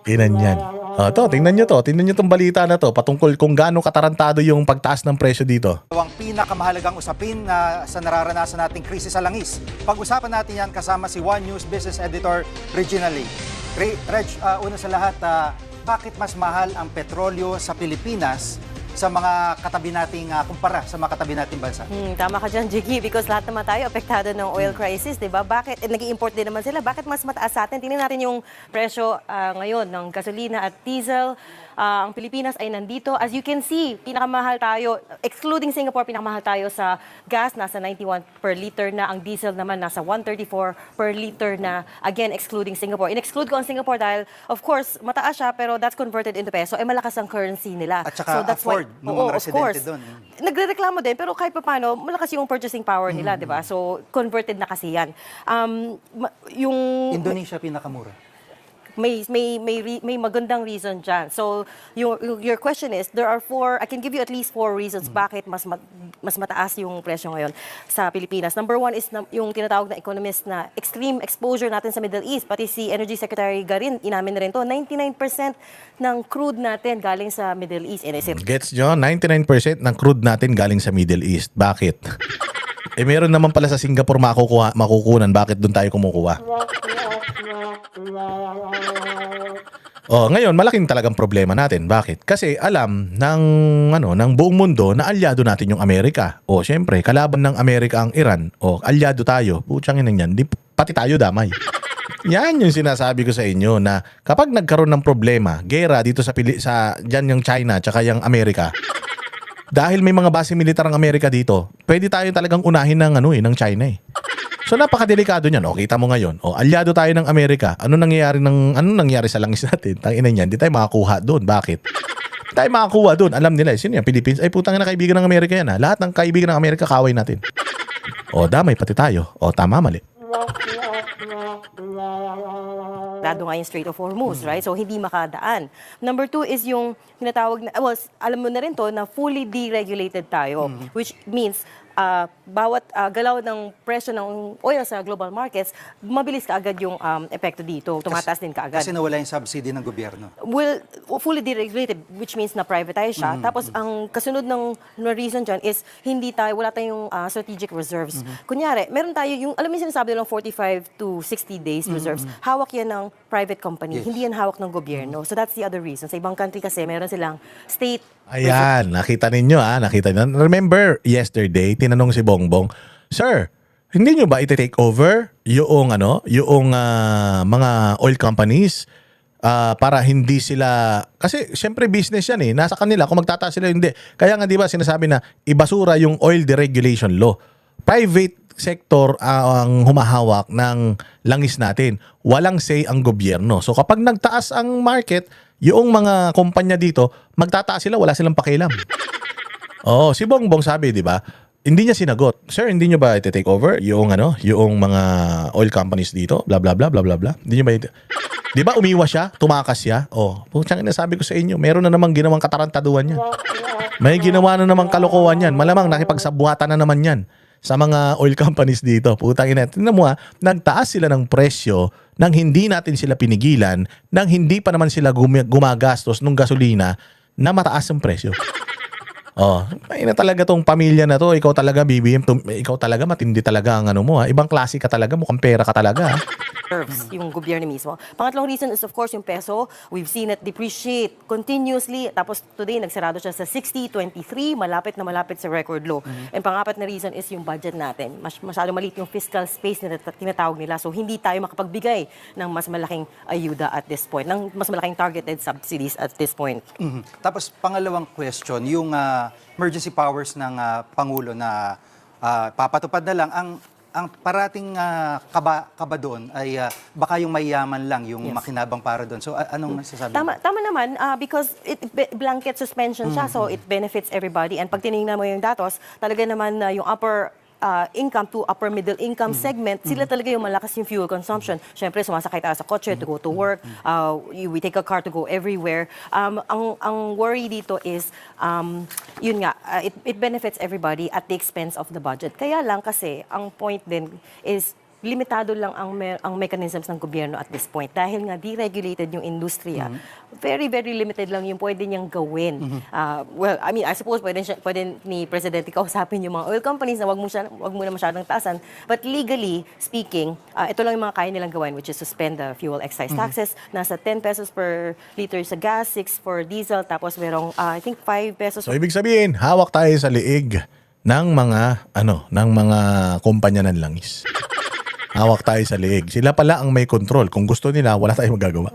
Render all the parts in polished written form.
Inan yan. Tingnan nyo to. Tingnan nyo tong balita na to patungkol kung gaano katarantado yung pagtaas ng presyo dito. Ang pinakamahalagang usapin na sa nararanasan nating krisis sa langis. Pag-usapan natin yan kasama si One News Business Editor Regina Lee. Reg, una sa lahat, bakit mas mahal ang petrolyo sa Pilipinas sa mga katabi nating kumpara sa mga katabi nating bansa? Tama ka dyan, Jiggy, because lahat naman tayo apektado ng oil crisis, di ba? Bakit? Nag-i-import din naman sila. Bakit mas mataas sa atin? Tingnan natin yung presyo ngayon ng gasolina at diesel. Ang Pilipinas ay nandito. As you can see, pinakamahal tayo, excluding Singapore, pinakamahal tayo sa gas, nasa 91 per liter na. Ang diesel naman nasa 134 per liter na. Again, excluding Singapore. In-exclude ko ang Singapore dahil, of course, mataas siya, pero that's converted into peso. Malakas ang currency nila. At saka afford ng mga residente doon. Nagrereklamo din, pero kahit pa paano, malakas yung purchasing power nila, di ba? So, converted na kasi yan. Yung Indonesia pinakamura. may magandang reason dyan. So, your question is, I can give you at least 4 reasons bakit mas mataas yung presyo ngayon sa Pilipinas. Number 1 is yung tinatawag na economist na extreme exposure natin sa Middle East. Pati si Energy Secretary Garin, inamin na rin to, 99% ng crude natin galing sa Middle East. Gets nyo? 99% ng crude natin galing sa Middle East. Bakit? Meron naman pala sa Singapore makukunan. Bakit doon tayo kumukuha? Ngayon malaking talagang problema natin. Bakit? Kasi alam ng buong mundo na alyado natin yung Amerika. Syempre, kalaban ng Amerika ang Iran. Alyado tayo. Putsang ina niyan, pati tayo damay. Yan yung sinasabi ko sa inyo na kapag nagkaroon ng problema, gera dito sa diyan yung China tsaka yung Amerika. Dahil may mga base militar ang Amerika dito, pwede tayo talagang unahin ng China eh. So napakadelikado niyan. Kita mo ngayon. Alyado tayo ng Amerika. Ano nangyari sa langis natin? Tangina niyan, di tayo makakuha doon. Bakit? Di tayo makakuha doon. Alam nila, sino yan? Philippines? Ay putang ina, kaibigan ng Amerika yan. Lahat ng kaibigan ng Amerika kaway natin. Damay pati tayo. Tama, mali. Dado nga yung Strait of Hormuz, right? So, hindi makadaan. Number 2 is yung tinatawag na, alam mo na rin to, na fully deregulated tayo, which means bawat galaw ng presyo ng oil sa global markets, mabilis kaagad yung epekto dito. Tumataas din kaagad. Kasi nawala yung subsidy ng gobyerno. Well, fully deregulated, which means na-privatize siya. Tapos, ang kasunod ng reason dyan is wala tayong strategic reserves. Kunyari, meron tayo alam mo yung sinasabi lang 45 to 60 days reserves. Hawak yan ng private company. Yes. Hindi yan hawak ng gobyerno. So, that's the other reason. Sa ibang country kasi, meron silang state. Ayan, nakita ninyo nakita ninyo. Remember yesterday, tinanong si Bongbong, "Sir, hindi nyo ba iti-take over yung mga oil companies para hindi sila, kasi syempre business yan nasa kanila kung magtataas sila hindi." Kaya nga 'di ba sinasabi na ibasura yung oil deregulation law. Private sector ang humahawak ng langis natin. Walang say ang gobyerno. So kapag nagtaas ang market, yung mga kumpanya dito, magtataas sila, wala silang pakialam. Si Bongbong sabi, 'di ba? Hindi niya sinagot. "Sir, hindi niyo ba i-take over yung mga oil companies dito? Bla bla bla bla bla bla." Hindi niyo ba 'Di ba umiwas siya, tumakas siya? Putsang ina, sabi ko sa inyo, meron na namang ginawang katarantaduhan yan. May ginawa na namang kalokohan yan. Malamang nakipagsabuhatan na naman yan sa mga oil companies dito. Putang ina. Tingnan mo nagtaas sila ng presyo nang hindi natin sila pinigilan, nang hindi pa naman sila gumagastos ng gasolina na mataas ang presyo. Ay na talaga tong pamilya na to. Ikaw talaga, BBM, ikaw talaga matindi talaga ang Ibang klase ka talaga, mukhang pera ka talaga. Reserves, yung gobyerno mismo. Pangatlong reason is of course yung peso. We've seen it depreciate continuously. Tapos today, nagsarado siya sa 60.23, malapit na malapit sa record low. And pangapat na reason is yung budget natin. Masyado maliit yung fiscal space na tinatawag nila. So hindi tayo makapagbigay ng mas malaking ayuda at this point, ng mas malaking targeted subsidies at this point. Tapos pangalawang question, yung emergency powers ng Pangulo na papatupad na lang, ang parating kaba doon ay baka yung mayayaman lang yung makinabang para doon. So anong masasabi? Tama naman because it blanket suspension siya, so it benefits everybody. And pag tinignan mo yung datos, talaga naman yung upper income to upper middle income segment, sila talaga yung malakas yung fuel consumption. Siyempre, sumasakay tayo sa kotse to go to work. We take a car to go everywhere. Ang worry dito is, yun nga, it benefits everybody at the expense of the budget. Kaya lang kasi, ang point din is, limitado lang ang mechanisms ng gobyerno at this point. Dahil nga deregulated yung industriya, very, very limited lang yung pwede niyang gawin. Well, I mean, I suppose pwede ni Presidente kausapin yung mga oil companies na wag mo na masyadong taasan. But legally speaking, ito lang yung mga kaya nilang gawin, which is suspend the fuel excise taxes. Nasa 10 pesos per liter sa gas, 6 for diesel, tapos merong, I think, 5 pesos. So ibig sabihin, hawak tayo sa liig ng mga kumpanya ng langis. Hawak tayo sa liig. Sila pala ang may control. Kung gusto nila, wala tayong magagawa.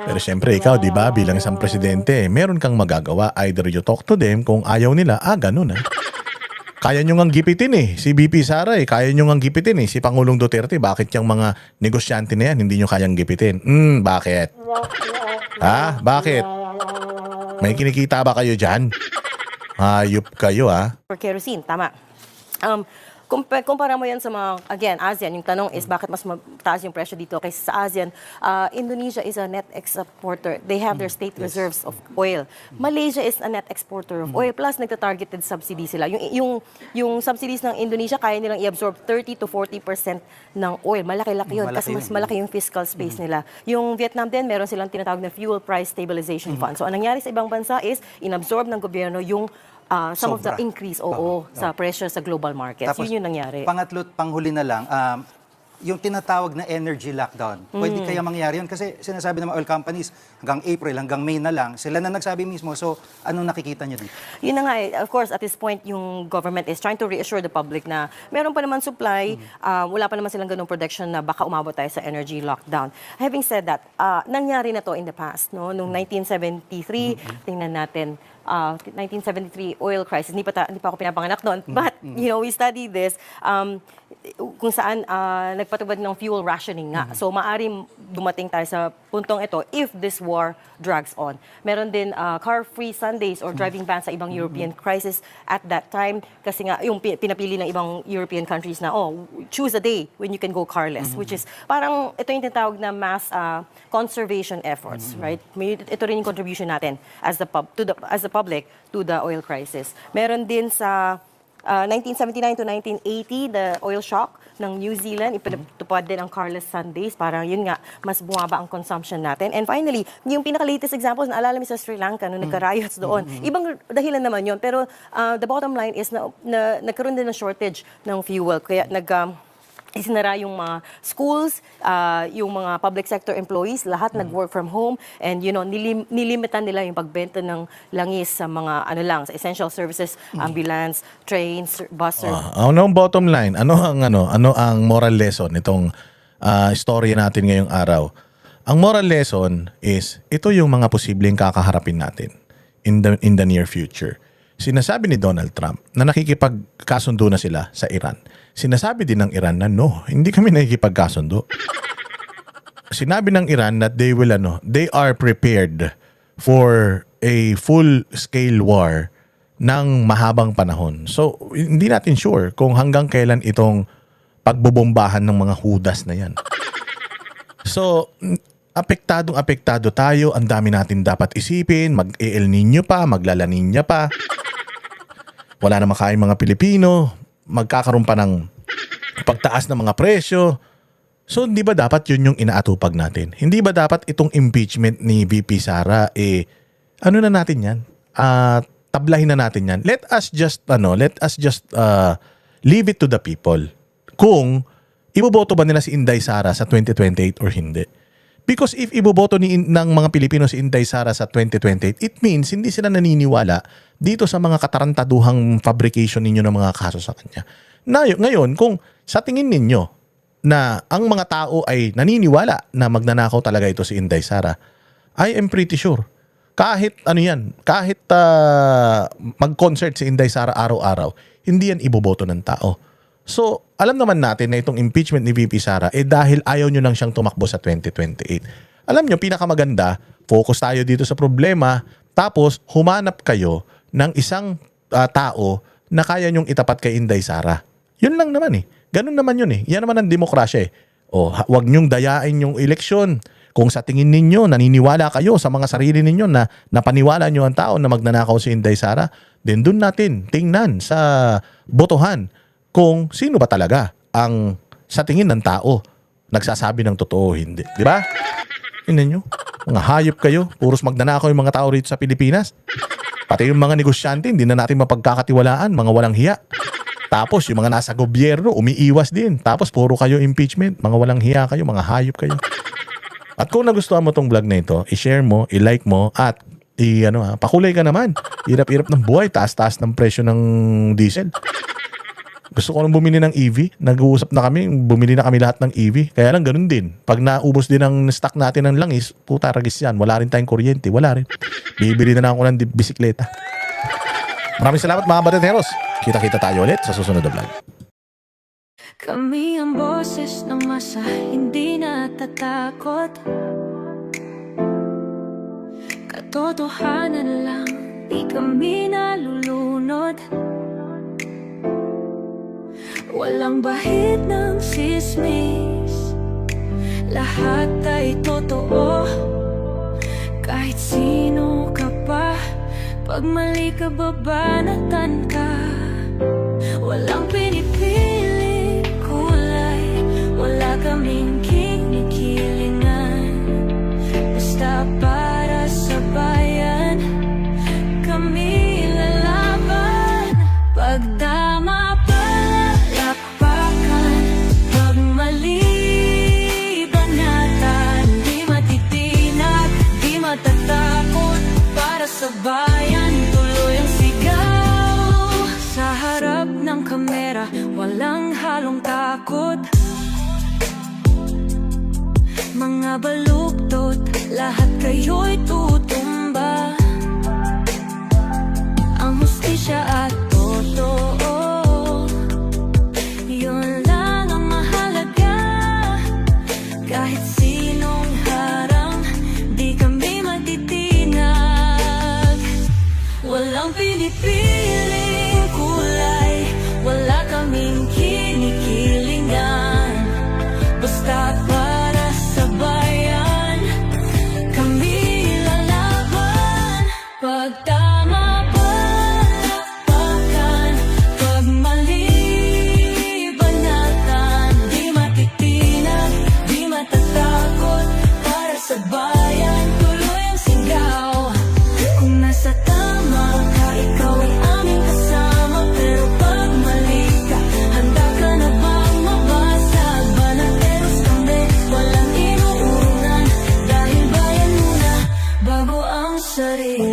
Pero syempre, ikaw, di ba, bilang isang presidente, meron kang magagawa. Either you talk to them, kung ayaw nila, ganun Kaya nyo ngang gipitin si VP Sara kaya nyo ngang gipitin si Pangulong Duterte. Bakit yung mga negosyante na yan, hindi nyo kayang gipitin? Bakit? Bakit? May kinikita ba kayo dyan? Hayop kayo For kerosene, tama. Kumpara mo yan sa mga, again, ASEAN, yung tanong is bakit mas mataas yung presyo dito kaysa sa ASEAN. Indonesia is a net exporter. They have their state reserves of oil. Malaysia is a net exporter of oil, plus nagta-targeted subsidy sila. Yung subsidies ng Indonesia, kaya nilang i-absorb 30 to 40% ng oil. Malaki-laki yun kasi mas malaki yung fiscal space nila. Yung Vietnam din, meron silang tinatawag na Fuel Price Stabilization Fund. So, anong nangyari sa ibang bansa is, inabsorb ng gobyerno yung some of the increase sa pressure sa global markets. Tapos, yun yung nangyari. Pangatlo't panghuli na lang, yung tinatawag na energy lockdown. Pwede kaya mangyari yun? Kasi sinasabi ng mga oil companies, hanggang April, hanggang May na lang, sila na nagsabi mismo. So, anong nakikita nyo dito? Yun na nga of course, at this point, yung government is trying to reassure the public na meron pa naman supply, wala pa naman silang ganung protection na baka umabot tayo sa energy lockdown. Having said that, nangyari na to in the past. No? Noong 1973, tingnan natin, 1973 oil crisis. Hindi pa ako pinapanganak noon. But, we studied this kung saan nagpatubad ng fuel rationing nga. So, maaring dumating tayo sa puntong ito if this war drags on. Meron din car-free Sundays or driving ban sa ibang European crisis at that time. Kasi nga, yung pinapili ng ibang European countries na, choose a day when you can go carless. Which is, parang ito yung tinatawag na mass conservation efforts, right? Ito rin yung contribution natin as the public to the oil crisis. Meron din sa 1979 to 1980, the oil shock ng New Zealand, ipinatupad din ang carless Sundays. Parang yun nga, mas bumaba ang consumption natin. And finally, yung pinaka-latest examples, naalala mo sa Sri Lanka, nung nagka-riots doon. Ibang dahilan naman yun. Pero the bottom line is na nagkaroon din ng shortage ng fuel. Kaya isinara yung mga schools, yung mga public sector employees, lahat nag-work from home, and nilimitan nila yung pagbenta ng langis sa mga sa essential services, ambulance, trains, bus service. Ano ang bottom line? Ano ang moral lesson nitong story natin ngayong araw? Ang moral lesson is ito yung mga posibleng kakaharapin natin in the near future. Sinasabi ni Donald Trump na nakikipagkasundo na sila sa Iran. Sinasabi din ng Iran na no, hindi kami nakikipagkasundo. Sinabi ng Iran that they are prepared for a full-scale war ng mahabang panahon. So, hindi natin sure kung hanggang kailan itong pagbobombahan ng mga hudas na yan. So, apektado tayo. Ang dami natin dapat isipin. Mag-El Niño pa, magla-La Niña pa. Wala na makain mga Pilipino. Magkakaroon pa ng pagtaas ng mga presyo. So, hindi ba dapat yun yung inaatupag natin? Hindi ba dapat itong impeachment ni VP Sara, na natin yan? Tablahin na natin yan. Let us just leave it to the people. Kung iboboto ba nila si Inday Sara sa 2028 or hindi? Because if iboboto ng mga Pilipino si Inday Sara sa 2028, it means hindi sila naniniwala dito sa mga katarantaduhang fabrication ninyo ng mga kaso sa kanya. Ngayon, kung sa tingin ninyo na ang mga tao ay naniniwala na magnanakaw talaga ito si Inday Sara, I am pretty sure. Kahit mag-concert si Inday Sara araw-araw, hindi yan iboboto ng tao. So, alam naman natin na itong impeachment ni VP Sara dahil ayaw nyo lang siyang tumakbo sa 2028. Alam nyo, pinakamaganda, focus tayo dito sa problema, tapos humanap kayo ng isang tao na kaya nyong itapat kay Inday Sara. Yun lang naman Ganun naman yun Yan naman ang demokrasya Huwag nyong dayain yung eleksyon. Kung sa tingin ninyo, naniniwala kayo sa mga sarili ninyo na napaniwala nyo ang tao na magnanakaw si Inday Sara, then dun natin tingnan sa botohan kung sino ba talaga ang sa tingin ng tao. Nagsasabi ng totoo, hindi. Di ba? Tingnan nyo. Mga hayop kayo. Puros magnanakaw yung mga tao rito sa Pilipinas. Pati yung mga negosyante, hindi na natin mapagkakatiwalaan. Mga walang hiya. Tapos yung mga nasa gobyerno, umiiwas din. Tapos puro kayo impeachment. Mga walang hiya kayo, mga hayop kayo. At kung nagustuhan mo tong vlog na ito, i-share mo, i-like mo, at pakulay ka naman. Hirap-hirap ng buhay, taas-taas ng presyo ng diesel. Gusto ko nang bumili ng EV. Nag-uusap na kami, bumili na kami lahat ng EV. Kaya lang ganun din. Pag naubos din ang stock natin ng langis, puta ragis yan. Wala rin tayong kuryente. Wala rin. Bibili na lang ako ng bisikleta. Maraming salamat mga bateteros. Kita-kita tayo ulit sa susunod na vlog. Kami ang boses ng masa, hindi natatakot. Katotohanan lang, di kami nalulunod. Walang bahid ng sismis, lahat ay totoo. Kahit sino ka pa, pag mali ka babanatan ka. Walang pinipiling kulay, wala kaming kinikilingan. Basta para sa bayan, kami lalaban. Pagdama palakpakan, pag mali banatan. Di matitinag, di matatakot, para sa bayan tuloy ang sigaw. Sa harap ng kamera, walang halong takot. Mga baluktot, lahat kayo'y tutumba. Ang hustisya at totoo, yun lang ang mahalaga. Kahit sinong harang, di kami matitinag. Walang pinipiling kulay, wala kaming kinikilingan. Basta para sa bayan, kami lalaban. Pag tama palakpakan, pag mali banatan. Di matitinag, di matatakot, para sa bayan tuloy ang sigaw. Kung nasa tama ka, ikaw ay aming kasama. Pero pag mali ka, handa ka na bang mabasag? Banateros kami, walang inuunan, dahil bayan muna bago ang sarili.